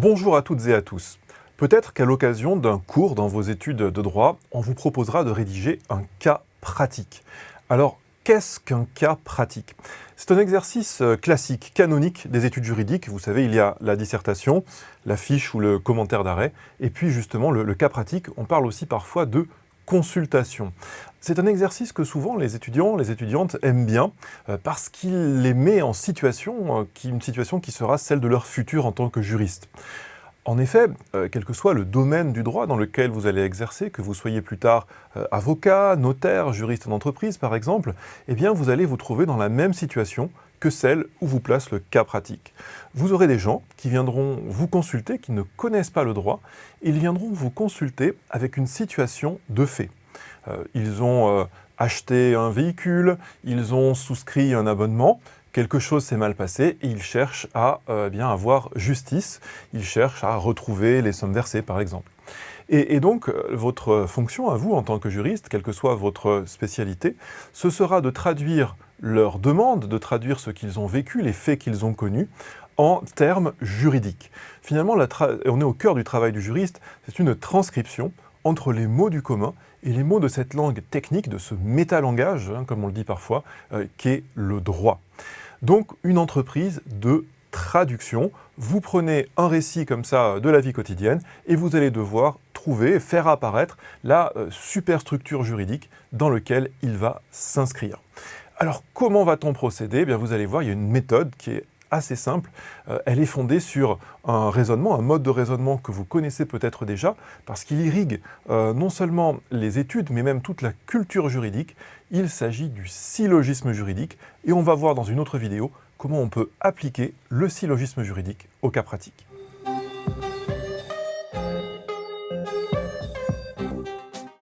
Bonjour à toutes et à tous. Peut-être qu'à l'occasion d'un cours dans vos études de droit, on vous proposera de rédiger un cas pratique. Alors, qu'est-ce qu'un cas pratique? C'est un exercice classique, canonique des études juridiques. Vous savez, il y a la dissertation, la fiche ou le commentaire d'arrêt, et puis justement le cas pratique, on parle aussi parfois de consultation. C'est un exercice que souvent les étudiants, les étudiantes aiment bien parce qu'il les met en situation, une situation qui sera celle de leur futur en tant que juriste. En effet, quel que soit le domaine du droit dans lequel vous allez exercer, que vous soyez plus tard avocat, notaire, juriste en entreprise par exemple, eh bien vous allez vous trouver dans la même situation que celle où vous place le cas pratique. Vous aurez des gens qui viendront vous consulter, qui ne connaissent pas le droit, et ils viendront vous consulter avec une situation de fait. Ils ont acheté un véhicule, ils ont souscrit un abonnement, quelque chose s'est mal passé et ils cherchent à bien avoir justice, ils cherchent à retrouver les sommes versées par exemple. Et donc, votre fonction à vous, en tant que juriste, quelle que soit votre spécialité, ce sera de traduire leurs demandes, de traduire ce qu'ils ont vécu, les faits qu'ils ont connus, en termes juridiques. Finalement, on est au cœur du travail du juriste, c'est une transcription entre les mots du commun et les mots de cette langue technique, de ce métalangage, comme on le dit parfois, qu'est le droit. Donc, une entreprise de traduction. Vous prenez un récit comme ça de la vie quotidienne et vous allez devoir trouver, faire apparaître la superstructure juridique dans laquelle il va s'inscrire. Alors, comment va-t-on procéder? Eh bien, vous allez voir, il y a une méthode qui est assez simple. Elle est fondée sur un raisonnement, un mode de raisonnement que vous connaissez peut-être déjà, parce qu'il irrigue non seulement les études, mais même toute la culture juridique. Il s'agit du syllogisme juridique, et on va voir dans une autre vidéo comment on peut appliquer le syllogisme juridique au cas pratique.